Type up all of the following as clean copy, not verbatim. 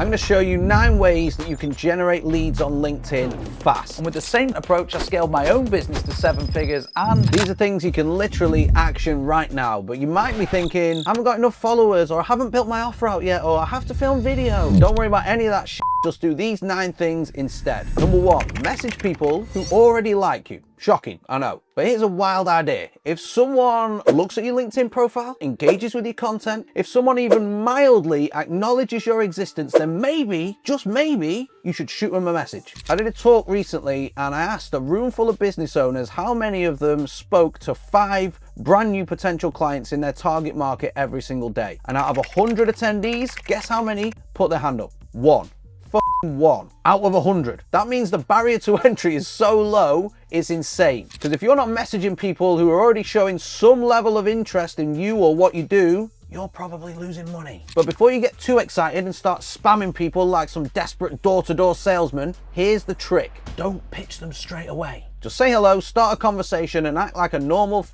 I'm going to show you 9 ways that you can generate leads on LinkedIn fast. And with the same approach, I scaled my own business to 7 figures, and these are things you can literally action right now. But you might be thinking, I haven't got enough followers, or I haven't built my offer out yet, or I have to film video. Don't worry about any of that shit. Just do these 9 things instead. Number 1, message people who already like you. Shocking, I know. But here's a wild idea. If someone looks at your LinkedIn profile, engages with your content, if someone even mildly acknowledges your existence, then maybe, just maybe, you should shoot them a message. I did a talk recently and I asked a room full of business owners how many of them spoke to 5 brand new potential clients in their target market every single day. And out of 100 attendees, guess how many put their hand up? 1. 1 out of 100. That means the barrier to entry is so low, it's insane. Because if you're not messaging people who are already showing some level of interest in you or what you do, you're probably losing money. But before you get too excited and start spamming people like some desperate door-to-door salesman, here's the trick. Don't pitch them straight away. Just say hello, start a conversation, and act like a normal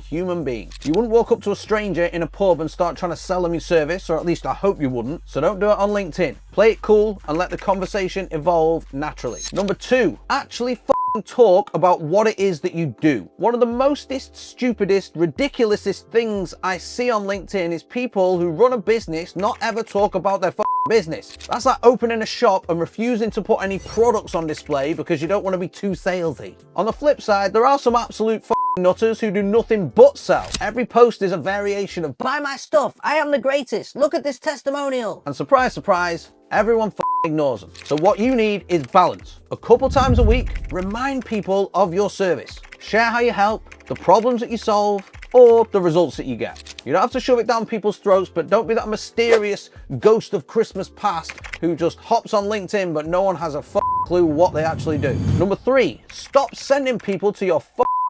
human being. You wouldn't walk up to a stranger in a pub and start trying to sell them your service, or at least I hope you wouldn't. So don't do it on LinkedIn. Play it cool and let the conversation evolve naturally. Number 2, actually talk about what it is that you do. One of the mostest, stupidest, ridiculousest things I see on LinkedIn is people who run a business not ever talk about their business. That's like opening a shop and refusing to put any products on display because you don't want to be too salesy. On the flip side, there are some absolute nutters who do nothing but sell. Every post is a variation of buy my stuff, I am the greatest, look at this testimonial. And surprise, surprise, everyone ignores them. So what you need is balance. A couple times a week, remind people of your service. Share how you help, the problems that you solve, or the results that you get. You don't have to shove it down people's throats, but don't be that mysterious ghost of Christmas past who just hops on LinkedIn but no one has a clue what they actually do. Number 3, stop sending people to your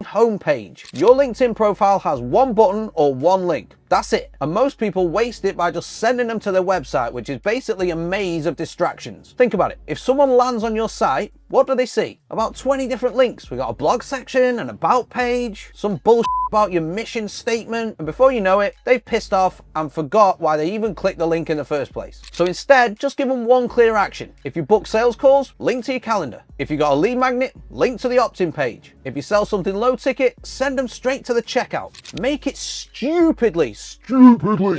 homepage. Your LinkedIn profile has 1 button or 1 link. That's it. And most people waste it by just sending them to their website, which is basically a maze of distractions. Think about it. If someone lands on your site, what do they see? About 20 different links. We got a blog section, an about page, some bullshit about your mission statement, and before you know it, they've pissed off and forgot why they even clicked the link in the first place. So instead, just give them 1 clear action. If you book sales calls, link to your calendar. If you got a lead magnet, link to the opt-in page. If you sell something low ticket, send them straight to the checkout. Make it stupidly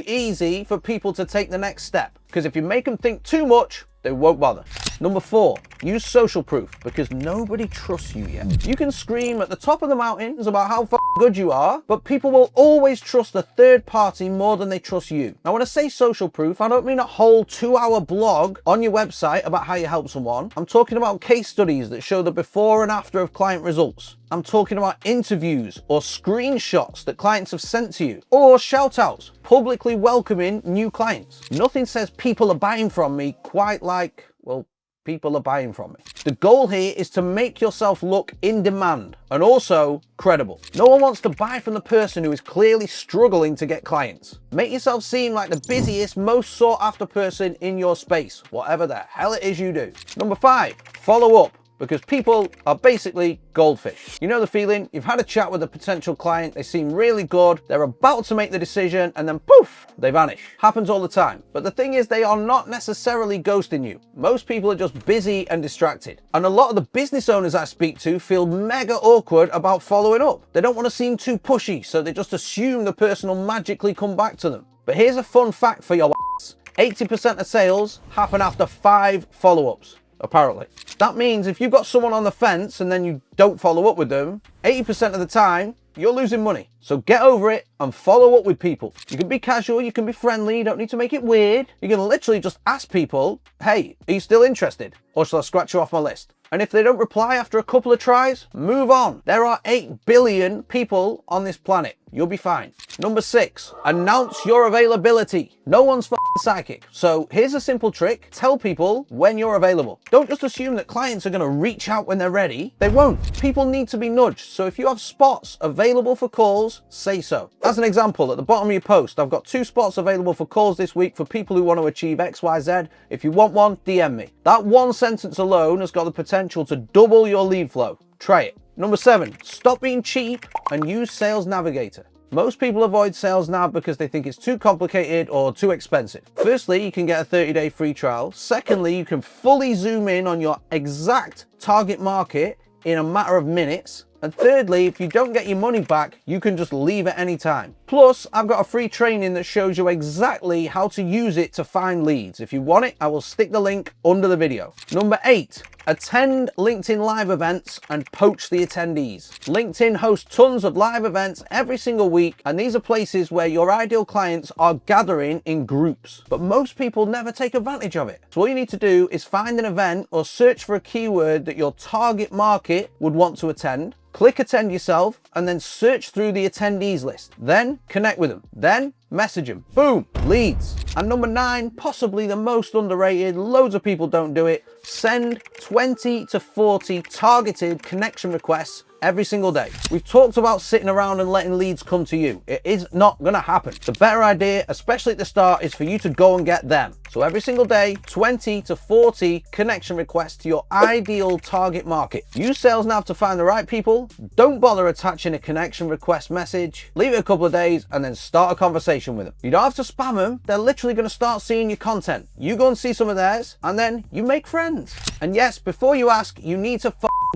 easy for people to take the next step. Because if you make them think too much, they won't bother. Number 4, use social proof, because nobody trusts you yet. You can scream at the top of the mountains about how good you are, but people will always trust a third party more than they trust you. Now, when I say social proof, I don't mean a whole 2-hour blog on your website about how you help someone. I'm talking about case studies that show the before and after of client results. I'm talking about interviews or screenshots that clients have sent to you, or shout outs, publicly welcoming new clients. Nothing says people are buying from me quite like, well, people are buying from me. The goal here is to make yourself look in demand and also credible. No one wants to buy from the person who is clearly struggling to get clients. Make yourself seem like the busiest, most sought after person in your space, whatever the hell it is you do. Number 5, follow up. Because people are basically goldfish. You know the feeling? You've had a chat with a potential client, they seem really good, they're about to make the decision, and then poof, they vanish. Happens all the time. But the thing is, they are not necessarily ghosting you. Most people are just busy and distracted. And a lot of the business owners I speak to feel mega awkward about following up. They don't want to seem too pushy, so they just assume the person will magically come back to them. But here's a fun fact for your ass. 80% of sales happen after 5 follow-ups. Apparently. That means if you've got someone on the fence and then you don't follow up with them, 80% of the time, you're losing money. So get over it and follow up with people. You can be casual, you can be friendly, you don't need to make it weird. You can literally just ask people, hey, are you still interested? Or shall I scratch you off my list? And if they don't reply after a couple of tries, move on. There are 8 billion people on this planet. You'll be fine. Number 6, announce your availability. No one's psychic. So here's a simple trick. Tell people when you're available. Don't just assume that clients are going to reach out when they're ready. They won't. People need to be nudged. So if you have spots available for calls, say so. As an example, at the bottom of your post, I've got 2 spots available for calls this week for people who want to achieve XYZ. If you want one, DM me. That one sentence alone has got the potential to double your lead flow. Try it. Number 7, stop being cheap and use Sales Navigator. Most people avoid Sales Nav because they think it's too complicated or too expensive. Firstly, you can get a 30-day free trial. Secondly, you can fully zoom in on your exact target market in a matter of minutes. And thirdly, if you don't get your money back, you can just leave at any time. Plus, I've got a free training that shows you exactly how to use it to find leads. If you want it, I will stick the link under the video. Number 8, attend LinkedIn live events and poach the attendees. LinkedIn hosts tons of live events every single week, and these are places where your ideal clients are gathering in groups. But most people never take advantage of it. So all you need to do is find an event or search for a keyword that your target market would want to attend. Click attend yourself and then search through the attendees list. Then connect with them. Then message them. Boom, leads. And number 9, possibly the most underrated, loads of people don't do it. Send 20 to 40 targeted connection requests every single day. We've talked about sitting around and letting leads come to you. It is not gonna happen. The better idea, especially at the start, is for you to go and get them. So every single day, 20 to 40 connection requests to your ideal target market. Use Sales Nav to find the right people. Don't bother attaching a connection request message. Leave it a couple of days and then start a conversation with them. You don't have to spam them. They're literally gonna start seeing your content. You go and see some of theirs and then you make friends. And yes, before you ask, you need to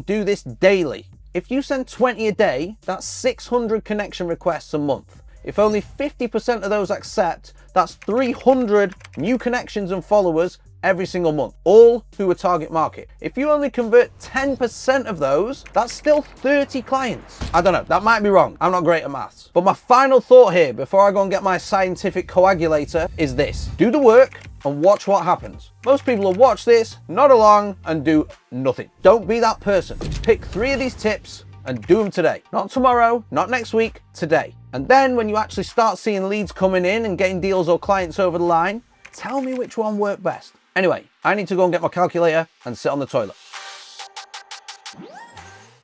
do this daily. If you send 20 a day, that's 600 connection requests a month. If only 50% of those accept, that's 300 new connections and followers every single month, all through a target market. If you only convert 10% of those, that's still 30 clients. I don't know, that might be wrong. I'm not great at maths. But my final thought here, before I go and get my scientific coagulator, is this. Do the work and watch what happens. Most people will watch this, nod along, and do nothing. Don't be that person. Pick 3 of these tips and do them today. Not tomorrow, not next week, today. And then when you actually start seeing leads coming in and getting deals or clients over the line, tell me which one worked best. Anyway, I need to go and get my calculator and sit on the toilet.